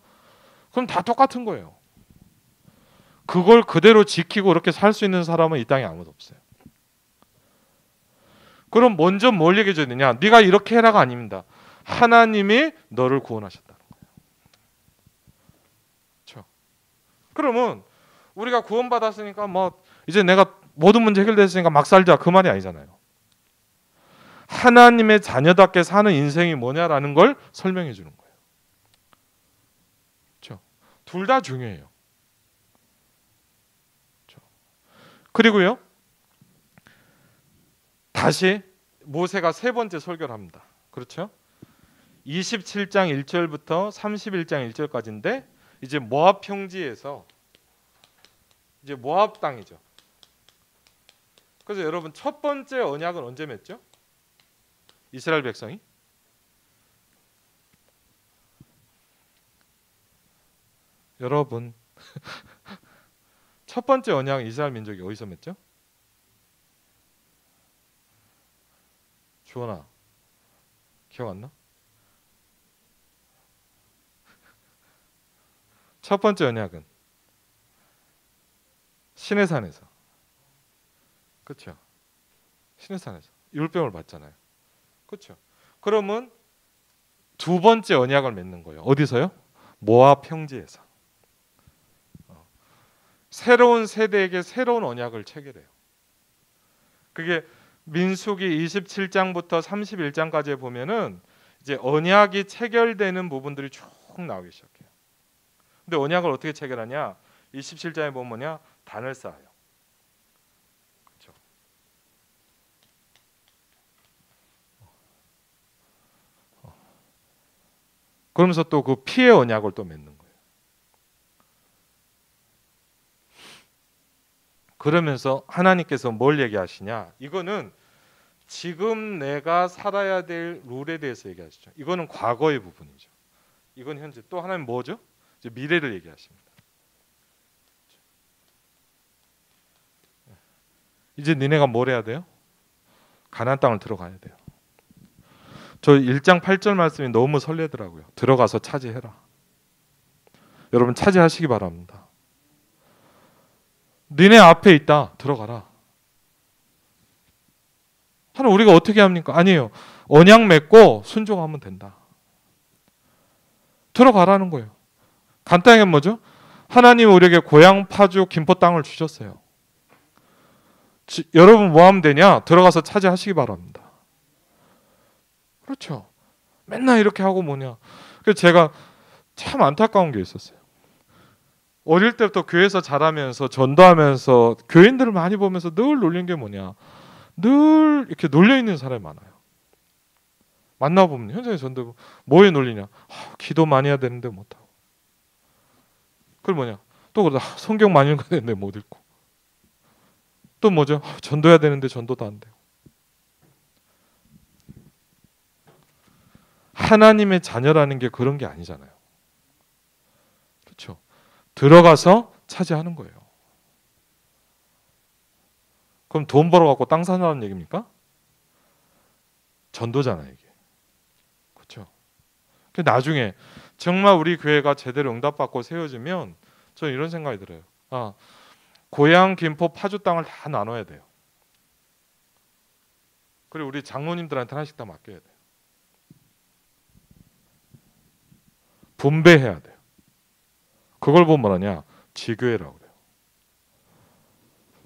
그럼 다 똑같은 거예요. 그걸 그대로 지키고 이렇게 살 수 있는 사람은 이 땅에 아무도 없어요. 그럼 먼저 뭘 얘기해 줘야 되냐? 네가 이렇게 해라가 아닙니다. 하나님이 너를 구원하셨다는 거예요. 그렇죠? 그러면 우리가 구원받았으니까 뭐 이제 내가 모든 문제 해결됐으니까 막 살자 그 말이 아니잖아요. 하나님의 자녀답게 사는 인생이 뭐냐라는 걸 설명해 주는 거예요. 그렇죠? 둘 다 중요해요. 그렇죠? 그리고요. 다시 모세가 세 번째 설교를 합니다. 그렇죠? 27장 1절부터 31장 1절까지인데 이제 모압 평지에서 이제 모압 땅이죠. 그래서 여러분 첫 번째 언약은 언제 맺죠? 이스라엘 백성이 여러분 첫 번째 언약은 이스라엘 민족이 어디서 맺죠? 주원아 기억 안 나? 첫 번째 언약은 시내산에서 그렇죠? 시내산에서 율법을 받잖아요. 그렇죠? 그러면 두 번째 언약을 맺는 거예요. 어디서요? 모압 평지에서. 새로운 세대에게 새로운 언약을 체결해요. 그게 민수기 27장부터 31장까지 보면은 이제 언약이 체결되는 부분들이 쭉 나오기 시작해요. 근데 언약을 어떻게 체결하냐? 27장에 보면 뭐냐? 단을 쌓아요. 그렇죠? 그러면서 또 그 피의 언약을 또 맺는 거예요. 그러면서 하나님께서 뭘 얘기하시냐? 이거는 지금 내가 살아야 될 룰에 대해서 얘기하시죠. 이거는 과거의 부분이죠. 이건 현재. 또 하나는 뭐죠? 이제 미래를 얘기하십니다. 이제 니네가 뭘 해야 돼요? 가나안 땅을 들어가야 돼요. 저 1장 8절 말씀이 너무 설레더라고요. 들어가서 차지해라. 여러분 차지하시기 바랍니다. 니네 앞에 있다. 들어가라. 하나님 우리가 어떻게 합니까? 아니에요. 언약 맺고 순종하면 된다. 들어가라는 거예요. 간단하게 뭐죠? 하나님 우리에게 고향 파주 김포 땅을 주셨어요. 여러분 뭐 하면 되냐? 들어가서 차지하시기 바랍니다. 그렇죠. 맨날 이렇게 하고 뭐냐. 그래서 제가 참 안타까운 게 있었어요. 어릴 때부터 교회에서 자라면서 전도하면서 교인들을 많이 보면서 늘 놀린 게 뭐냐. 늘 이렇게 놀려있는 사람이 많아요. 만나보면 현장에 전도 뭐에 놀리냐. 기도 많이 해야 되는데 못하고. 그리고 뭐냐. 또 그러다 성경 많이 읽어야 되는데 못 읽고. 또 뭐죠. 전도해야 되는데 전도도 안 돼요. 하나님의 자녀라는 게 그런 게 아니잖아요. 그렇죠. 들어가서 차지하는 거예요. 그럼 돈 벌어갖고 땅 사냐는 얘기입니까? 전도잖아요 이게. 그렇죠. 나중에 정말 우리 교회가 제대로 응답받고 세워지면 저는 이런 생각이 들어요. 고향 김포 파주 땅을 다 나눠야 돼요. 그리고 우리 장로님들한테 하나씩 다 맡겨야 돼요. 분배해야 돼요. 그걸 보면 뭐냐? 지교회라고 그래요.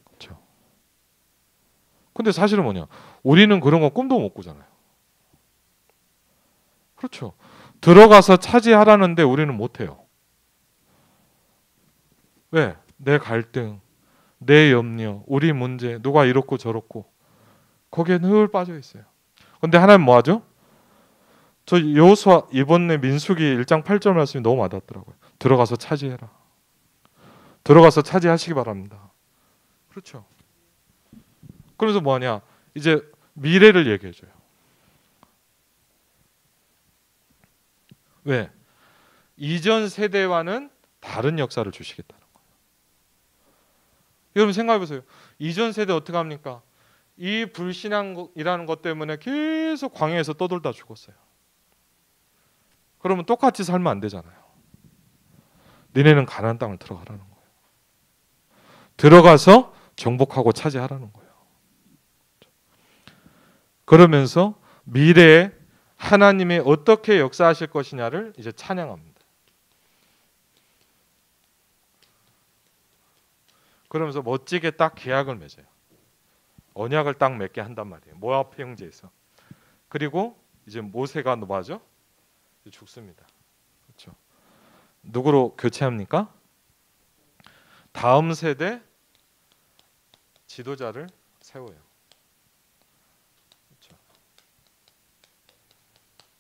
그렇죠. 근데 사실은 뭐냐? 우리는 그런 거 꿈도 못 꾸잖아요. 그렇죠. 들어가서 차지하라는데 우리는 못 해요. 왜? 내 갈등, 내 염려, 우리 문제, 누가 이렇고 저렇고 거기에 늘 빠져 있어요. 근데 하나님 뭐 하죠? 저 여호수아 이번에 민수기 1장 8절 말씀이 너무 와닿더라고요. 들어가서 차지해라. 들어가서 차지하시기 바랍니다. 그렇죠. 그러면서 뭐 하냐? 이제 미래를 얘기해 줘요. 왜? 이전 세대와는 다른 역사를 주시겠다는 거예요. 여러분 생각해 보세요. 이전 세대 어떻게 합니까? 이 불신앙이라는 것 때문에 계속 광야에서 떠돌다 죽었어요. 그러면 똑같이 살면 안 되잖아요. 니네는 가나안 땅을 들어가라는 거예요. 들어가서 정복하고 차지하라는 거예요. 그러면서 미래에 하나님이 어떻게 역사하실 것이냐를 이제 찬양합니다. 그러면서 멋지게 딱 계약을 맺어요. 언약을 딱 맺게 한단 말이에요. 모압 형제에서. 그리고 이제 모세가 뭐하죠? 죽습니다. 그렇죠. 누구로 교체합니까? 다음 세대 지도자를 세워요. 그렇죠.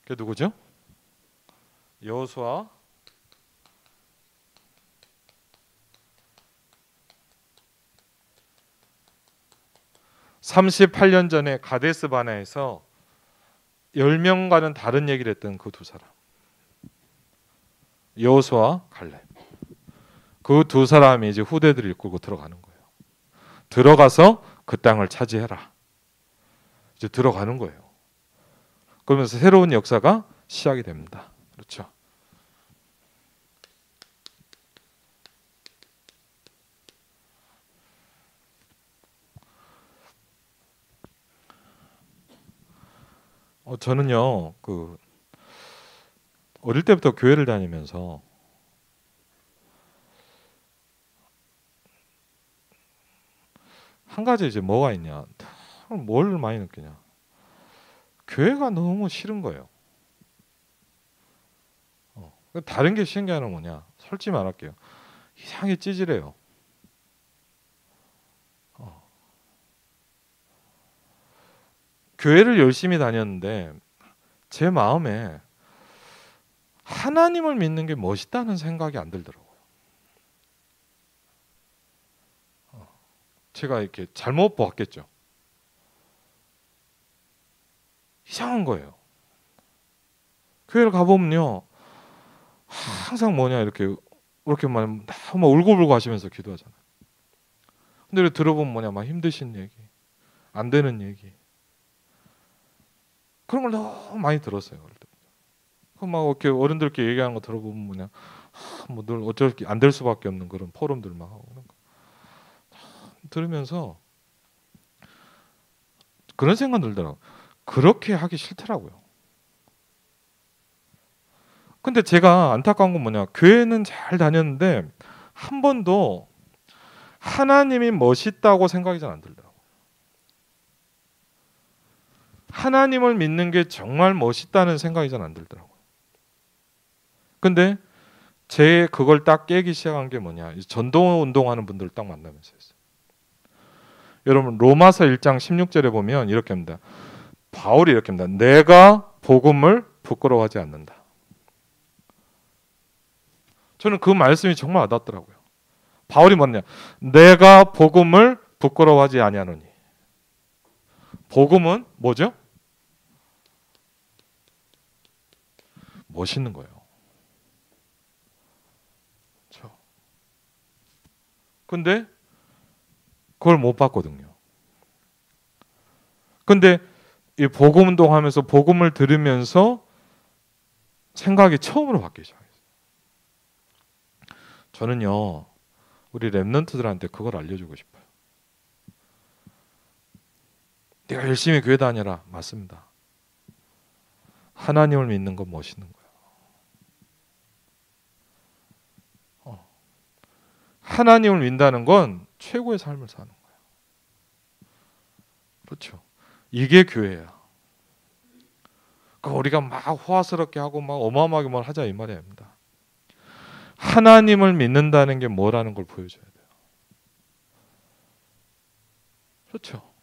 그게 누구죠? 여호수아 38년 전에 가데스 바네에서 10명과는 다른 얘기를 했던 그 두 사람, 여호수아 갈렙. 그 두 사람이 이제 후대들을 이끌고 들어가는 거예요. 들어가서 그 땅을 차지해라. 이제 들어가는 거예요. 그러면서 새로운 역사가 시작이 됩니다. 그렇죠. 저는요, 어릴 때부터 교회를 다니면서 한 가지 이제 뭐가 있냐, 뭘 많이 느끼냐, 교회가 너무 싫은 거예요. 다른 게 싫은 게 아니라 뭐냐, 솔직히 말할게요. 이상하게 찌질해요. 교회를 열심히 다녔는데 제 마음에 하나님을 믿는 게 멋있다는 생각이 안 들더라고요. 제가 이렇게 잘못 보았겠죠. 이상한 거예요. 교회를 가보면요, 항상 뭐냐, 이렇게 막 울고불고 하시면서 기도하잖아요. 근데 들어보면 뭐냐, 막 힘드신 얘기, 안 되는 얘기, 그런 걸 너무 많이 들었어요. 막 이렇게 어른들께 얘기하는 거 들어보면 뭐냐, 뭐 늘 어쩔 안 될 수밖에 없는 그런 포럼들 막 하고 그런 거 들으면서 그런 생각 들더라고요. 그렇게 하기 싫더라고요. 근데 제가 안타까운 건 뭐냐, 교회는 잘 다녔는데 한 번도 하나님이 멋있다고 생각이 잘 안 들더라고요. 하나님을 믿는 게 정말 멋있다는 생각이 잘 안 들더라고요. 근데 제 그걸 딱 깨기 시작한 게 뭐냐, 전도 운동하는 분들을 딱 만나면서 했어요. 여러분 로마서 1장 16절에 보면 이렇게 합니다. 바울이 이렇게 합니다. 내가 복음을 부끄러워하지 않는다. 저는 그 말씀이 정말 와닿더라고요. 바울이 뭐냐, 내가 복음을 부끄러워하지 아니하노니. 복음은 뭐죠? 멋있는 거예요. 그렇죠. 근데 그걸 못 봤거든요. 근데 이 복음 운동하면서 복음을 들으면서 생각이 처음으로 바뀌기 시작했어요. 저는요, 우리 랩런트들한테 그걸 알려주고 싶어요. 내가 열심히 교회 다녀라. 맞습니다. 하나님을 믿는 건 멋있는 거예요. 하나님을 믿는다는 건 최고의 삶을 사는 거예요. 그렇죠. 이게 교회야. 우리가 막 호화스럽게 하고 막 어마어마하게 뭘 하자 이 말이 아닙니다. 하나님을 믿는다는 게 뭐라는 걸 보여줘야 돼요. 그렇죠.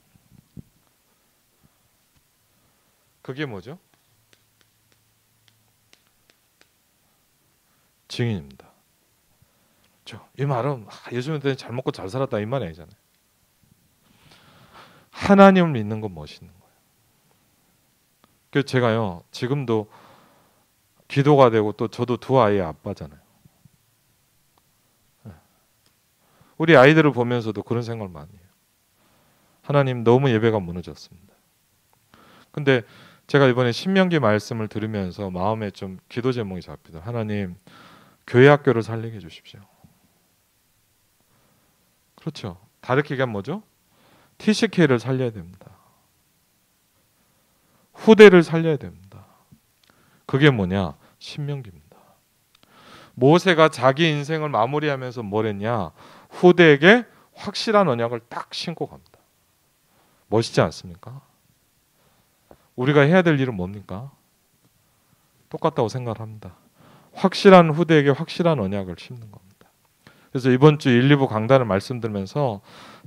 그게 뭐죠? 증인입니다. 그렇죠. 이 말은 예수님한테 잘 먹고 잘 살았다 이 말이 아니잖아요. 하나님을 믿는 건 멋있는 거예요. 그래서 제가요, 지금도 기도가 되고 또 저도 두 아이의 아빠잖아요. 우리 아이들을 보면서도 그런 생각을 많이 해요. 하나님, 너무 예배가 무너졌습니다. 근데 제가 이번에 신명기 말씀을 들으면서 마음에 좀 기도 제목이 잡히다. 하나님, 교회 학교를 살리게 해주십시오. 그렇죠. 다르게 얘기하면 뭐죠? TCK를 살려야 됩니다. 후대를 살려야 됩니다. 그게 뭐냐? 신명기입니다. 모세가 자기 인생을 마무리하면서 뭘 했냐? 후대에게 확실한 언약을 딱 신고 갑니다. 멋있지 않습니까? 우리가 해야 될 일은 뭡니까? 똑같다고 생각합니다. 확실한 후대에게 확실한 언약을 심는 겁니다. 그래서 이번 주 1, 2부 강단을 말씀드리면서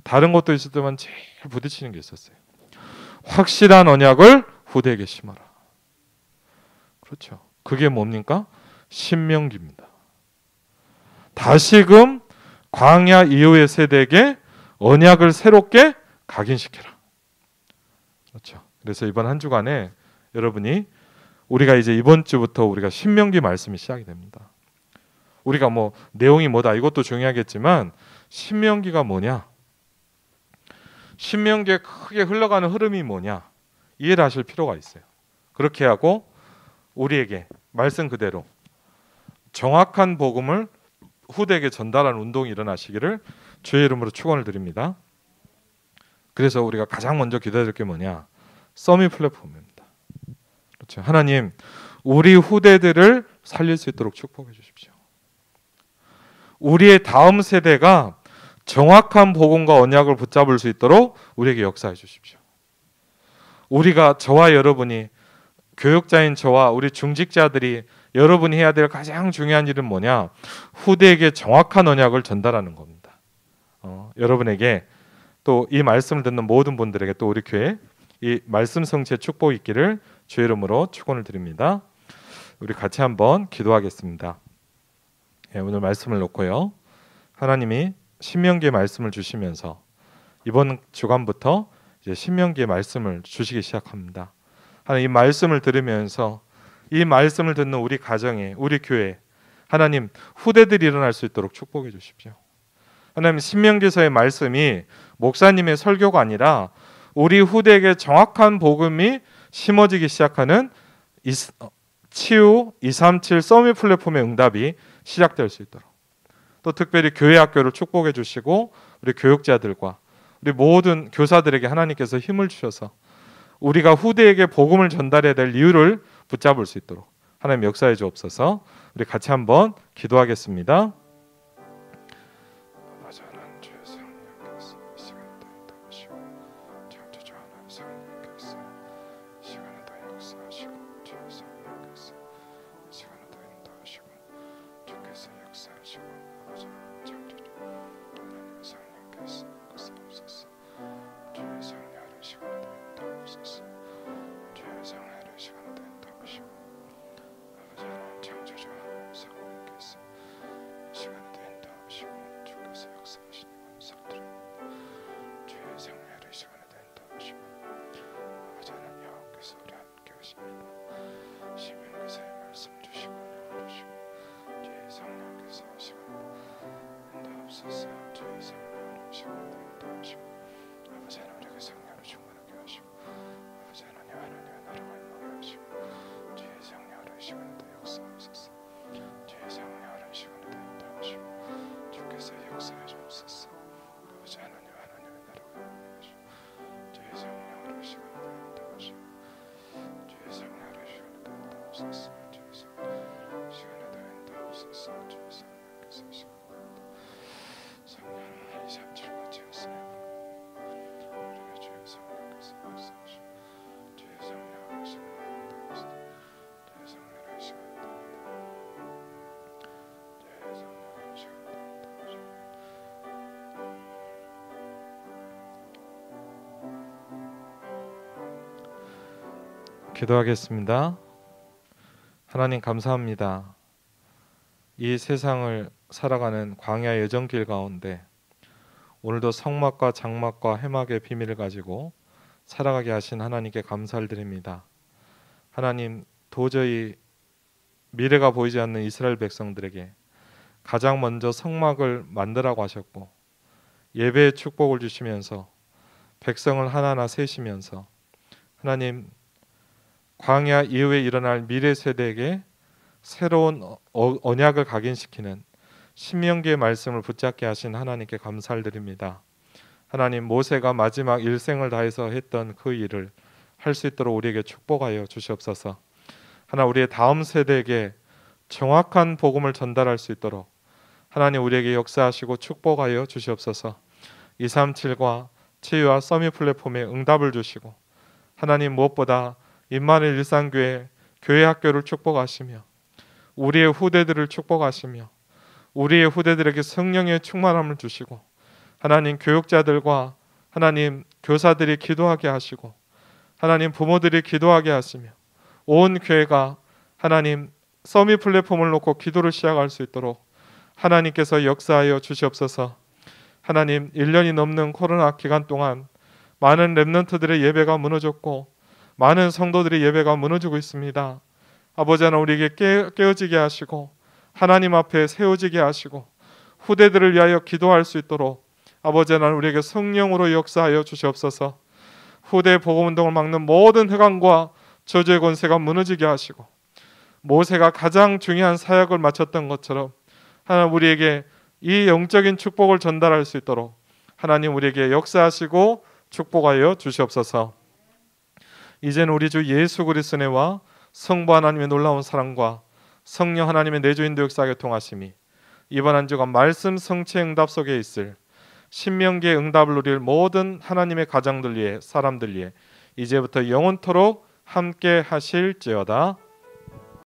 다른 것도 있을 때만 제일 부딪히는 게 있었어요. 확실한 언약을 후대에게 심어라. 그렇죠. 그게 뭡니까? 신명기입니다. 다시금 광야 이후의 세대에게 언약을 새롭게 각인시켜라. 그렇죠. 그래서 이번 한 주간에 여러분이 우리가 이제 이번 주부터 우리가 신명기 말씀이 시작이 됩니다. 우리가 뭐 내용이 뭐다 이것도 중요하겠지만 신명기가 뭐냐? 신명기에 크게 흘러가는 흐름이 뭐냐? 이해를 하실 필요가 있어요. 그렇게 하고 우리에게 말씀 그대로 정확한 복음을 후대에게 전달하는 운동이 일어나시기를 주의 이름으로 축원을 드립니다. 그래서 우리가 가장 먼저 기도해야 될 게 뭐냐? 서밋 플랫폼입니다. 그렇죠. 하나님, 우리 후대들을 살릴 수 있도록 축복해 주십시오. 우리의 다음 세대가 정확한 복음과 언약을 붙잡을 수 있도록 우리에게 역사해 주십시오. 우리가 저와 여러분이 교육자인 저와 우리 중직자들이 여러분이 해야 될 가장 중요한 일은 뭐냐? 후대에게 정확한 언약을 전달하는 겁니다. 여러분에게 또 이 말씀을 듣는 모든 분들에게 또 우리 교회 이 말씀 성취의 축복이 있기를 주의 이름으로 축원을 드립니다. 우리 같이 한번 기도하겠습니다. 오늘 말씀을 놓고요. 하나님이 신명기의 말씀을 주시면서 이번 주간부터 이제 신명기의 말씀을 주시기 시작합니다. 하나님, 이 말씀을 들으면서 이 말씀을 듣는 우리 가정에 우리 교회 하나님 후대들이 일어날 수 있도록 축복해 주십시오. 하나님, 신명기서의 말씀이 목사님의 설교가 아니라 우리 후대에게 정확한 복음이 심어지기 시작하는 치유 237 서밋 플랫폼의 응답이 시작될 수 있도록 또 특별히 교회 학교를 축복해 주시고 우리 교육자들과 우리 모든 교사들에게 하나님께서 힘을 주셔서 우리가 후대에게 복음을 전달해야 될 이유를 붙잡을 수 있도록 하나님 역사해 주옵소서. 우리 같이 한번 기도하겠습니다. 기도하겠습니다. 하나님 감사합니다. 이 세상을 살아가는 광야 여정길 가운데 오늘도 성막과 장막과 회막의 비밀을 가지고 살아가게 하신 하나님께 감사를 드립니다. 하나님, 도저히 미래가 보이지 않는 이스라엘 백성들에게 가장 먼저 성막을 만들라고 하셨고 예배의 축복을 주시면서 백성을 하나하나 세시면서 하나님 광야 이후에 일어날 미래 세대에게 새로운 언약을 각인시키는 신명기의 말씀을 붙잡게 하신 하나님께 감사를 드립니다. 하나님, 모세가 마지막 일생을 다해서 했던 그 일을 할 수 있도록 우리에게 축복하여 주시옵소서. 하나 우리의 다음 세대에게 정확한 복음을 전달할 수 있도록 하나님 우리에게 역사하시고 축복하여 주시옵소서. 237과 치유와 서밋 플랫폼에 응답을 주시고 하나님 무엇보다 임마누엘 일상교회 교회 학교를 축복하시며 우리의 후대들을 축복하시며 우리의 후대들에게 성령의 충만함을 주시고 하나님 교육자들과 하나님 교사들이 기도하게 하시고 하나님 부모들이 기도하게 하시며 온 교회가 하나님 서밋 플랫폼을 놓고 기도를 시작할 수 있도록 하나님께서 역사하여 주시옵소서. 하나님 1년이 넘는 코로나 기간 동안 많은 렘넌트들의 예배가 무너졌고 많은 성도들의 예배가 무너지고 있습니다. 아버지 하나님 우리에게 깨어지게 하시고 하나님 앞에 세워지게 하시고 후대들을 위하여 기도할 수 있도록 아버지 하나님 우리에게 성령으로 역사하여 주시옵소서. 후대 복음운동을 막는 모든 흑암과 저주의 권세가 무너지게 하시고 모세가 가장 중요한 사역을 마쳤던 것처럼 하나님 우리에게 이 영적인 축복을 전달할 수 있도록 하나님 우리에게 역사하시고 축복하여 주시옵소서. 이제는 우리 주 예수 그리스도의 은혜와 성부 하나님의 놀라운 사랑과 성령 하나님의 내주인도 역사하게 통하심이 이번 한 주간 말씀 성취 응답 속에 있을 신명기의 응답을 누릴 모든 하나님의 가정들 위해 사람들 위해 이제부터 영원토록 함께 하실지어다.